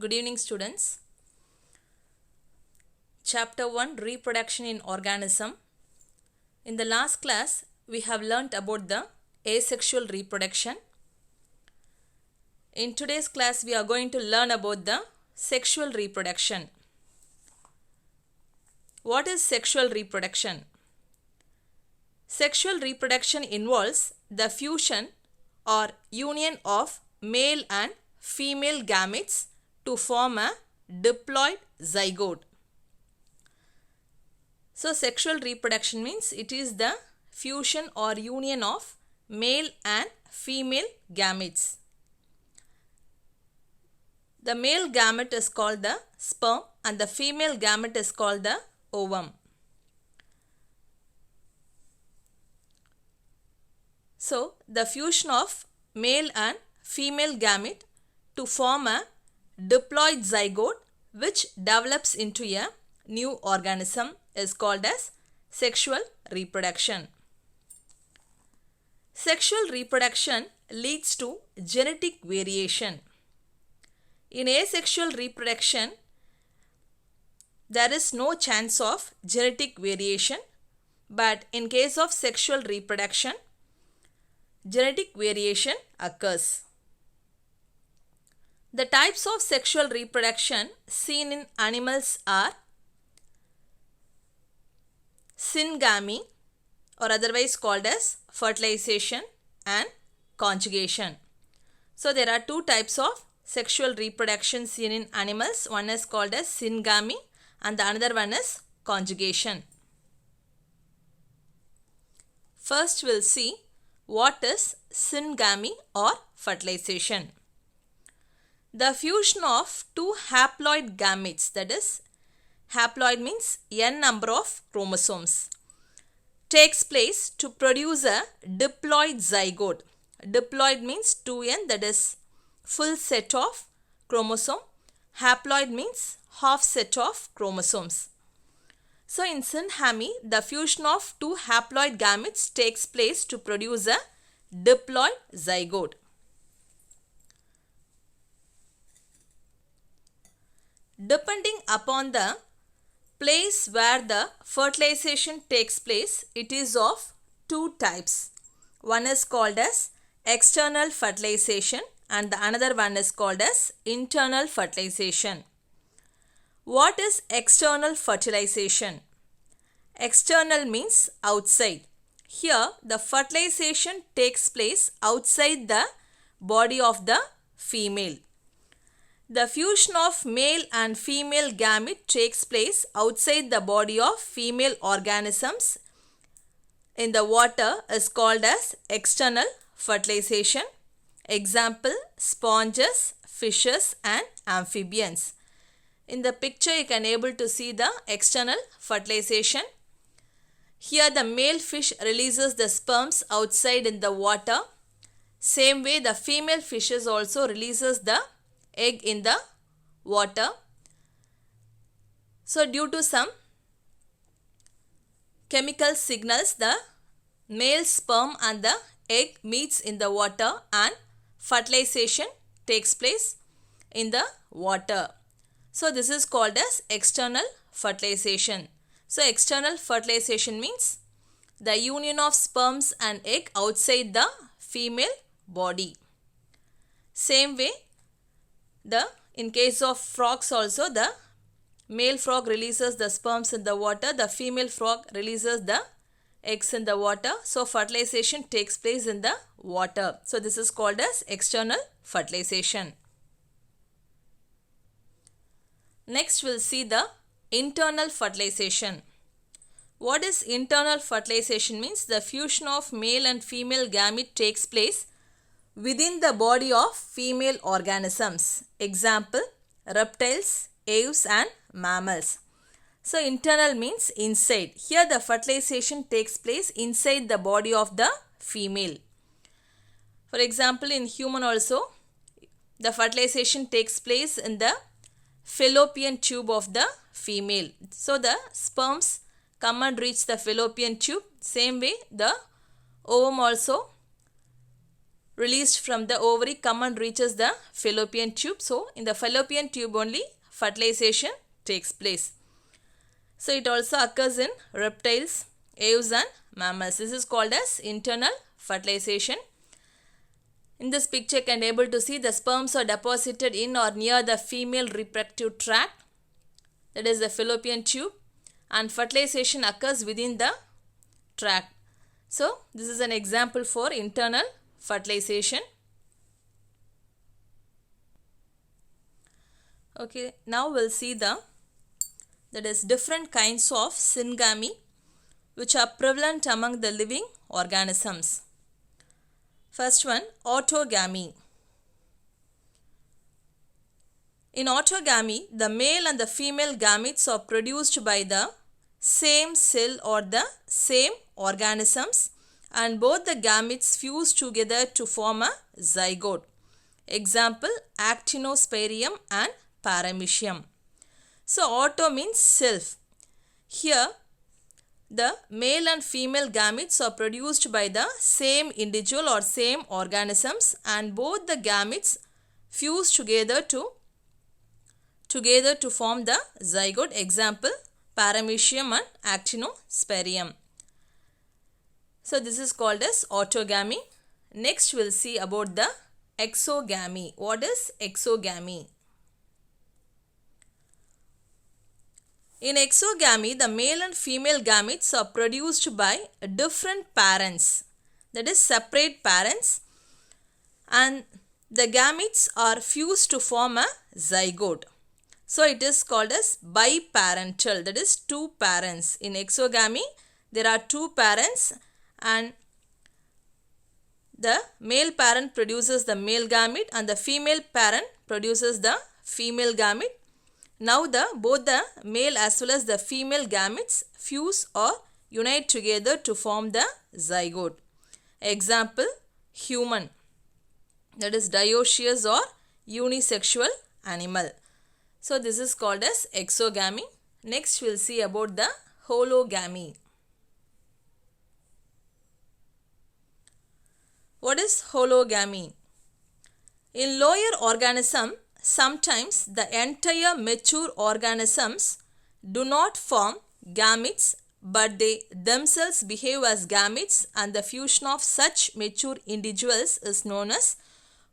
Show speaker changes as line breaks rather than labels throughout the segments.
Good evening, students. Chapter 1, Reproduction in Organism. In the last class, we have learnt about the asexual reproduction. In today's class, we are going to learn about the sexual reproduction. What is sexual reproduction? Sexual reproduction involves the fusion or union of male and female gametes to form a diploid zygote. So, sexual reproduction means it is the fusion or union of male and female gametes. The male gamete is called the sperm and the female gamete is called the ovum. So, the fusion of male and female gamete to form a diploid zygote which develops into a new organism is called as sexual reproduction. Sexual reproduction leads to genetic variation. In asexual reproduction, there is no chance of genetic variation, but in case of sexual reproduction, genetic variation occurs. The types of sexual reproduction seen in animals are syngamy, or otherwise called as fertilization, and conjugation. So there are two types of sexual reproduction seen in animals. One is called as syngamy and the another one is conjugation. First we'll see what is syngamy or fertilization. The fusion of two haploid gametes, that is, haploid means n number of chromosomes, takes place to produce a diploid zygote. Diploid means 2n, that is full set of chromosome. Haploid means half set of chromosomes. So in syngamy, the fusion of two haploid gametes takes place to produce a diploid zygote. Depending upon the place where the fertilization takes place, it is of two types. One is called as external fertilization and the another one is called as internal fertilization. What is external fertilization? External means outside. Here the fertilization takes place outside the body of the female. The fusion of male and female gamete takes place outside the body of female organisms in the water is called as external fertilization. Example, sponges, fishes and amphibians. In the picture you can able to see the external fertilization. Here the male fish releases the sperms outside in the water. Same way the female fishes also releases the egg in the water. So due to some chemical signals, the male sperm and the egg meets in the water and fertilization takes place in the water. So this is called as external fertilization. So external fertilization means the union of sperms and egg outside the female body. Same way, in case of frogs also, the male frog releases the sperms in the water, the female frog releases the eggs in the water. So fertilization takes place in the water. So this is called as external fertilization. Next we'll see the internal fertilization. What is internal fertilization means? The fusion of male and female gamete takes place within the body of female organisms. Example, reptiles, aves and mammals. So internal means inside. Here the fertilization takes place inside the body of the female. For example, in human also, the fertilization takes place in the fallopian tube of the female. So the sperms come and reach the fallopian tube. Same way the ovum also released from the ovary come and reaches the fallopian tube. So in the fallopian tube only fertilization takes place. So it also occurs in reptiles, aves and mammals. This is called as internal fertilization. In this picture you can able to see the sperms are deposited in or near the female reproductive tract, that is the fallopian tube, and fertilization occurs within the tract. So this is an example for internal fertilization. Okay, now we'll see that is different kinds of syngamy which are prevalent among the living organisms. First one, autogamy. In autogamy, the male and the female gametes are produced by the same cell or the same organisms, and both the gametes fuse together to form a zygote. Example, actinosporium and paramecium. So auto means self. Here the male and female gametes are produced by the same individual or same organisms, and both the gametes fuse together to form the zygote. Example, paramecium and actinosporium. So this is called as autogamy. Next we'll see about the exogamy. What is exogamy? In exogamy, the male and female gametes are produced by different parents, that is separate parents, and the gametes are fused to form a zygote. So it is called as biparental, that is two parents. In exogamy, there are two parents, and the male parent produces the male gamete and the female parent produces the female gamete. Now both the male as well as the female gametes fuse or unite together to form the zygote. Example, human, that is dioecious or unisexual animal. So this is called as exogamy. Next we'll see about the hologamy. What is hologamy? In lower organism, sometimes the entire mature organisms do not form gametes, but they themselves behave as gametes, and the fusion of such mature individuals is known as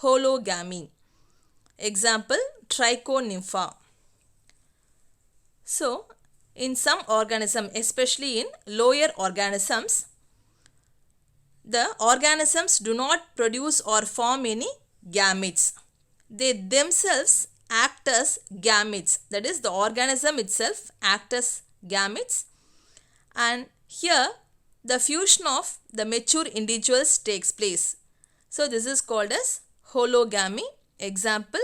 hologamy. Example, trichonympha. So in some organisms, especially in lower organisms, the organisms do not produce or form any gametes. They themselves act as gametes, that is the organism itself acts as gametes, and here the fusion of the mature individuals takes place. So this is called as hologamy. Example,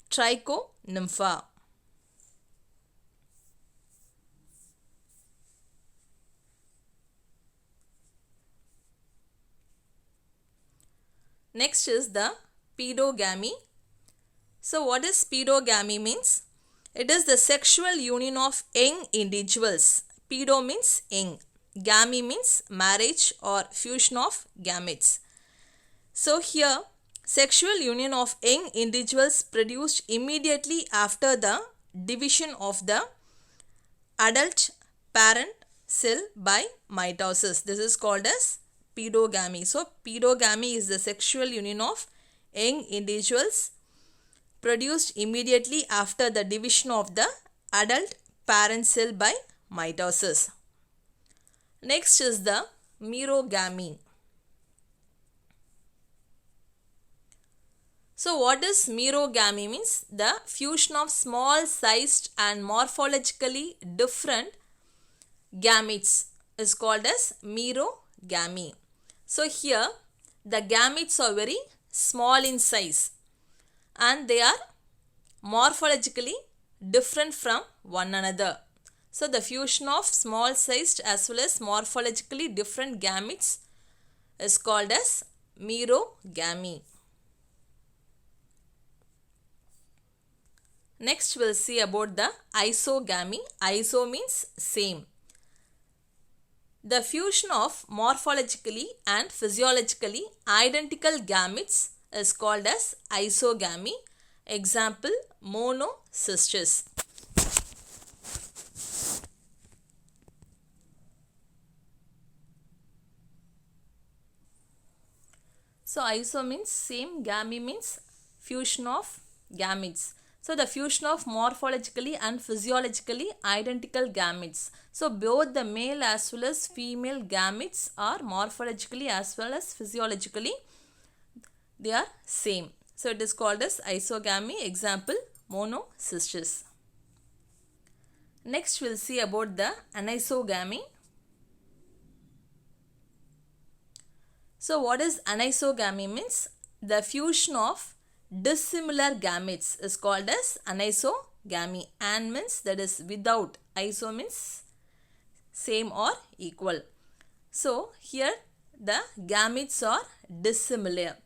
trichonympha. Next is the pedogamy. So what is pedogamy means? It is the sexual union of young individuals. Pedo means young. Gamy means marriage or fusion of gametes. So here sexual union of young individuals produced immediately after the division of the adult parent cell by mitosis. This is called as pedogamy. So pedogamy is the sexual union of young individuals produced immediately after the division of the adult parent cell by mitosis. Next is the merogamy. So what is merogamy means? The fusion of small sized and morphologically different gametes is called as merogamy. So here the gametes are very small in size and they are morphologically different from one another. So the fusion of small sized as well as morphologically different gametes is called as merogamy. Next we'll see about the isogamy. Iso means same. The fusion of morphologically and physiologically identical gametes is called as isogamy. Example, monocystis. So iso means same, gamy means fusion of gametes. So the fusion of morphologically and physiologically identical gametes. So both the male as well as female gametes are morphologically as well as physiologically they are same. So it is called as isogamy. Example, monocystis. Next we will see about the anisogamy. So what is anisogamy means? The fusion of dissimilar gametes is called as anisogamy. An means that is without, iso means same or equal. So here the gametes are dissimilar.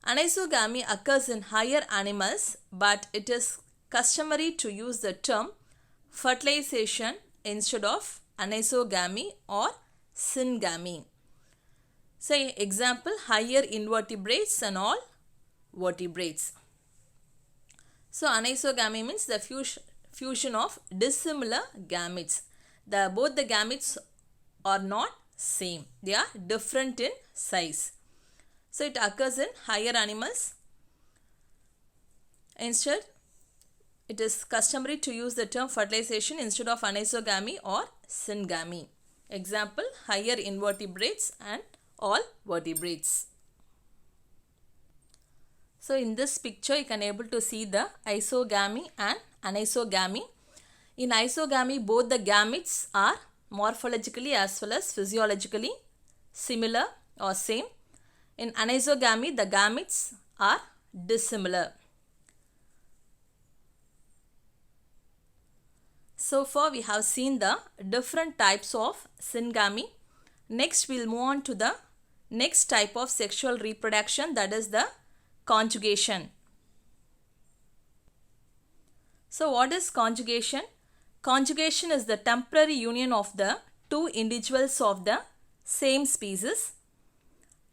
Anisogamy occurs in higher animals, but it is customary to use the term fertilization instead of anisogamy or syngamy. Say example, higher invertebrates and all vertebrates. So anisogamy means the fusion of dissimilar gametes. Both the gametes are not same. They are different in size. So it occurs in higher animals. Instead, it is customary to use the term fertilization instead of anisogamy or syngamy. Example, higher invertebrates and all vertebrates. So in this picture you can able to see the isogamy and anisogamy. In isogamy both the gametes are morphologically as well as physiologically similar or same. In anisogamy the gametes are dissimilar. So far we have seen the different types of syngamy. Next we will move on to the next type of sexual reproduction, that is the conjugation. So what is conjugation? Conjugation is the temporary union of the two individuals of the same species.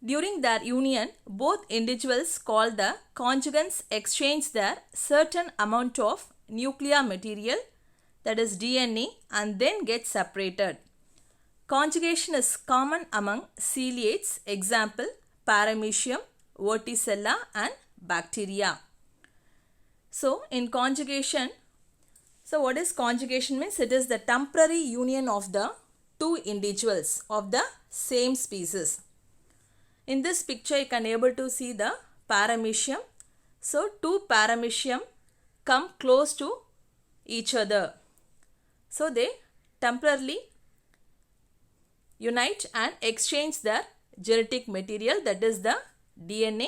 During their union, both individuals called the conjugants exchange their certain amount of nuclear material, that is DNA, and then get separated. Conjugation is common among ciliates, example Paramecium, Verticella and bacteria. So in conjugation, so what is conjugation means? It is the temporary union of the two individuals of the same species. In this picture you can able to see the Paramecium. So two Paramecium come close to each other. So they temporarily unite and exchange their genetic material, that is the DNA.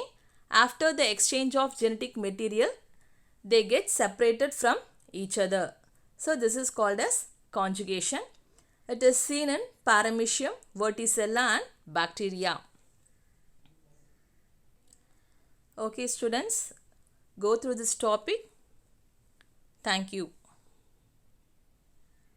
After the exchange of genetic material, they get separated from each other. So this is called as conjugation. It is seen in Paramecium, Verticella and bacteria. Okay students, go through this topic. Thank you.